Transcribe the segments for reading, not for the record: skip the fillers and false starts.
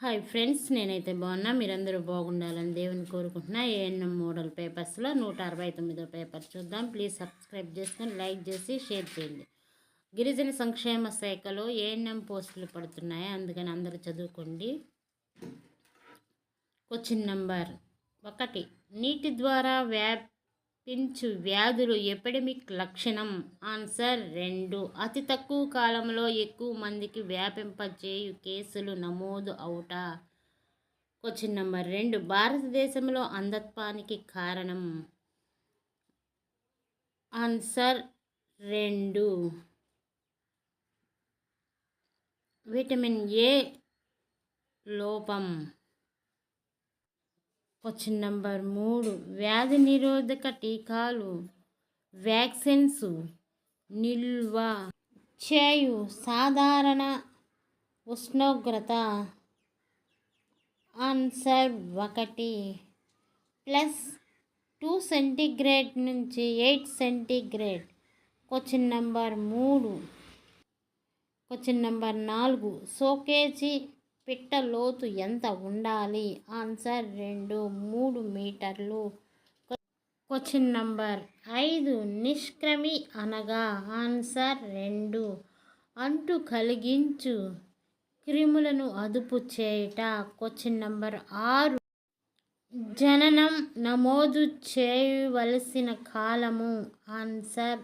Hi friends, నేనైతే బాగున్నా. మీరందరూ బాగుండాలని దేవుని కోరుకుంటున్నా. ఏఎన్ఎం మోడల్ పేపర్స్లో 169వ పేపర్ చూద్దాం. ప్లీజ్ సబ్స్క్రైబ్ చేసుకొని లైక్ చేసి షేర్ చేయండి. గిరిజన సంక్షేమ శాఖలో ఏఎన్ఎం పోస్టులు పడుతున్నాయి, అందుకని అందరూ చదువుకోండి. క్వశ్చన్ నెంబర్ 1, నీటి ద్వారా వ్యాపించు వ్యాధులు ఎపిడమిక్ లక్షణం. ఆన్సర్ 2, అతి తక్కువ కాలంలో ఎక్కువ మందికి వ్యాపింపజేయు కేసులు నమోదు అవుట. క్వశ్చన్ నెంబర్ 2, భారతదేశంలో అంధత్వానికి కారణం. ఆన్సర్ 2, విటమిన్ ఏ లోపం. క్వశ్చన్ నెంబర్ 3, వ్యాధి నిరోధక టీకాలు వ్యాక్సిన్స్ నిల్వ చేయు సాధారణ ఉష్ణోగ్రత. ఆన్సర్ 1, +2 సెంటీగ్రేడ్ నుంచి 8 సెంటీగ్రేడ్. క్వశ్చన్ నెంబర్ 4, సోకేజీ పిట్ట లోతు ఎంత ఉండాలి. ఆన్సర్ 2, 3 మీటర్లు. క్వశ్చన్ నంబర్ 5, నిష్క్రమి అనగా. ఆన్సర్ 2, అంటు కలిగించు క్రిములను అదుపు చేయుట. క్వశ్చన్ నంబర్ 6, జననం నమోదు చేయవలసిన కాలము. ఆన్సర్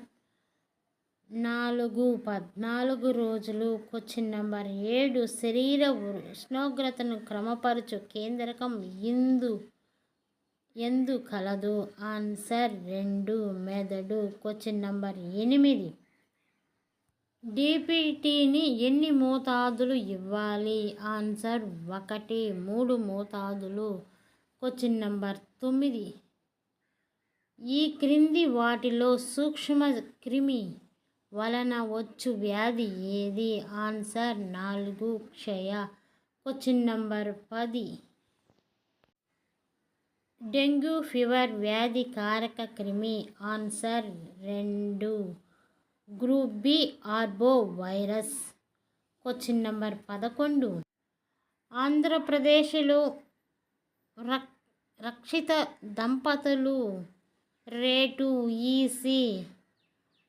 4, 14 రోజులు. క్వశ్చన్ నెంబర్ 7, శరీర ఉష్ణోగ్రతను క్రమపరచు కేంద్రకం ఎందు కలదు. ఆన్సర్ 2, మెదడు. క్వశ్చన్ నెంబర్ 8, డిపిటిని ఎన్ని మోతాదులు ఇవ్వాలి. ఆన్సర్ 1, 3 మోతాదులు. క్వశ్చన్ నెంబర్ 9, ఈ క్రింది వాటిలో సూక్ష్మ క్రిమి వలన వచ్చు వ్యాధి ఏది. ఆన్సర్ 4, క్షయ. క్వశ్చన్ నెంబర్ 10, డెంగ్యూ ఫీవర్ వ్యాధి కారక క్రిమి. Answer 2, group B arbovirus. Question number 11, ఆంధ్రప్రదేశ్లో రక్షిత దంపతులు రేటు ఈసీ.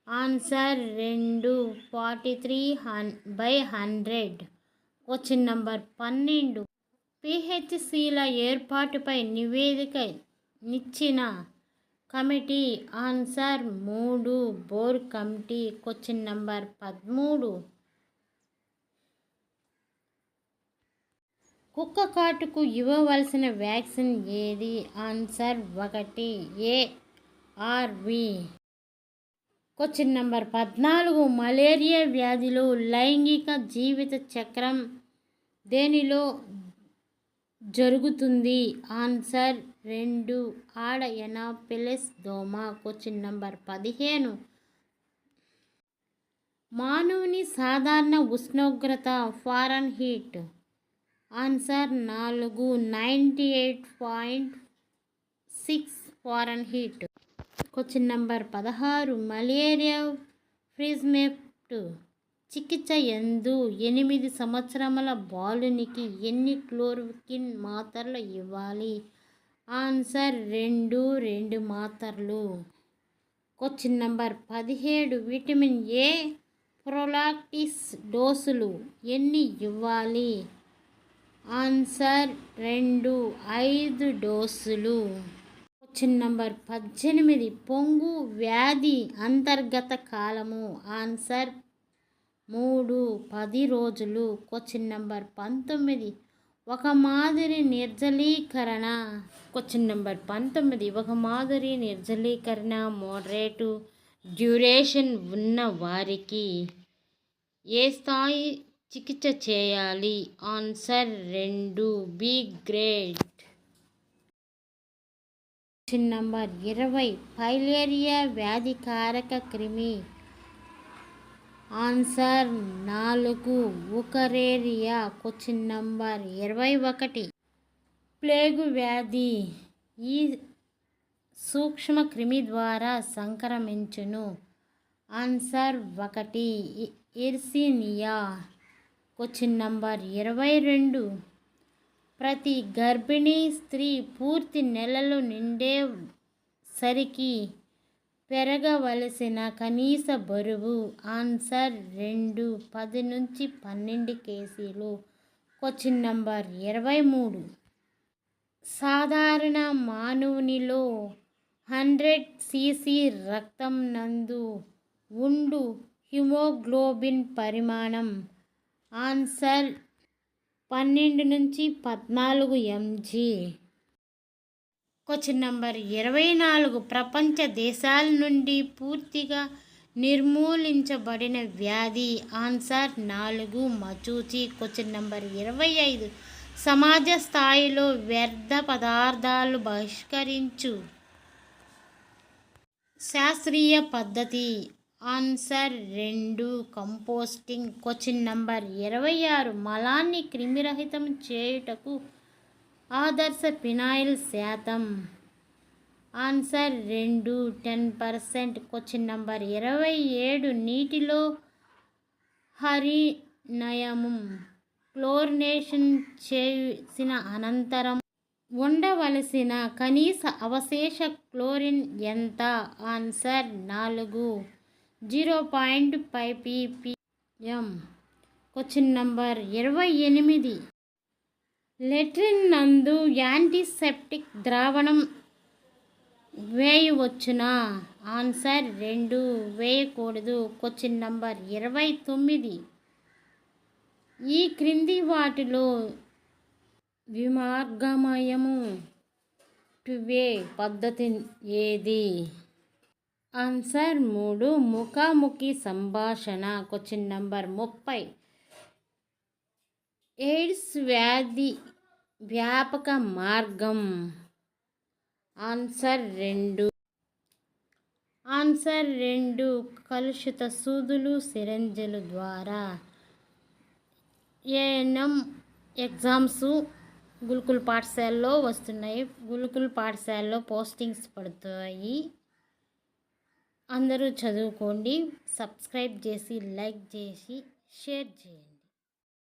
ఆన్సర్ 2, 43/100. క్వశ్చన్ నెంబర్ 12, పిహెచ్సిల ఏర్పాటుపై నివేదిక నిచ్చిన committee. Answer 3, Bhore committee. Question number 13, కుక్క కాటుకు ఇవ్వవలసిన వ్యాక్సిన్ ఏది. Answer 1, ARV. Question number 14, malaria వ్యాధిలో లైంగిక జీవిత చక్రం దేనిలో జరుగుతుంది. ఆన్సర్ 2, ఆడ ఎనాఫిలిస్ దోమ. క్వశ్చన్ నెంబర్ 15, మానవుని సాధారణ ఉష్ణోగ్రత Fahrenheit. Answer 4, 98.6 Fahrenheit. Question number 16, malaria presumptive చికిత్స ఎందు 8 సంవత్సరముల బాలునికి ఎన్ని క్లోరోక్విన్ మాత్రలు ఇవ్వాలి. ఆన్సర్ 2 మాత్రలు. క్వశ్చన్ నెంబర్ 17, విటమిన్ ఏ ప్రొలాక్టిస్ డోసులు ఎన్ని ఇవ్వాలి. ఆన్సర్ 2, 5 డోసులు. క్వశ్చన్ నెంబర్ 18, పొంగు వ్యాధి అంతర్గత కాలము. ఆన్సర్ 3, 10 రోజులు. క్వశ్చన్ నెంబర్ 19, ఒక మాదిరి నిర్జలీకరణ. క్వశ్చన్ నెంబర్ 19, ఒక మాదిరి నిర్జలీకరణ మోడరేటు డ్యూరేషన్ ఉన్న వారికి ఏ స్థాయి చికిత్స చేయాలి. Answer 2, B grade. Question number 20, filaria వ్యాధి కారక క్రిమి. Answer 4, Wuchereria. Question number 21, plague వ్యాధి ఈ సూక్ష్మ క్రిమి ద్వారా సంక్రమించును. Answer 1, Yersinia. క్వశ్చన్ నంబర్ 22, ప్రతి గర్భిణీ స్త్రీ పూర్తి నెలలు నిండేసరికి పెరగవలసిన కనీస బరువు. ఆన్సర్ 2. 10 నుంచి 12 కేజీలు. Question number 23. సాధారణ మానవునిలో 100 cc రక్తం నందు ఉండు హిమోగ్లోబిన్ పరిమాణం. ఆన్సర్ 12 నుంచి 14 mg. Question number 24. ప్రపంచ దేశాల నుండి పూర్తిగా నిర్మూలించబడిన వ్యాధి. ఆన్సర్ 4 మచూచి. Question number 25. సమాజ స్థాయిలో వ్యర్థ పదార్థాలు బహిష్కరించు శాస్త్రీయ పద్ధతి. Answer 2 composting. Question number 26. మలాన్ని క్రిమిరహితం చేయుటకు ఆదర్శ ఫినాయిల్ శాతం. ఆన్సర్ 2 10%. Question number 27. నీటిలో హరినయము క్లోరినేషన్ చేసిన అనంతరం ఉండవలసిన కనీస అవశేష క్లోరిన్ ఎంత? Answer 4 0.5 ppm. Question number 28. Latrine నందు యాంటీసెప్టిక్ ద్రావణం వేయవచ్చునా? ఆన్సర్ 2 వేయకూడదు. Question number 29. ఈ క్రింది వాటిలో విమార్గమయము టువే పద్ధతి ఏది? ఆన్సర్ 3 ముఖాముఖి సంభాషణ. Question number 30. ఎయిడ్స్ వ్యాధి వ్యాపక మార్గం. ఆన్సర్ 2. ఆన్సర్ 2 కలుషిత సూదులు సిరంజుల ద్వారా. ఏఎన్ఎం ఎగ్జామ్స్ గురుకుల పాఠశాలలో వస్తున్నాయి. గురుకుల పాఠశాలలో పోస్టింగ్స్ పడుతాయి. అందరూ చదువుకోండి. సబ్స్క్రైబ్ చేసి లైక్ చేసి షేర్ చేయండి.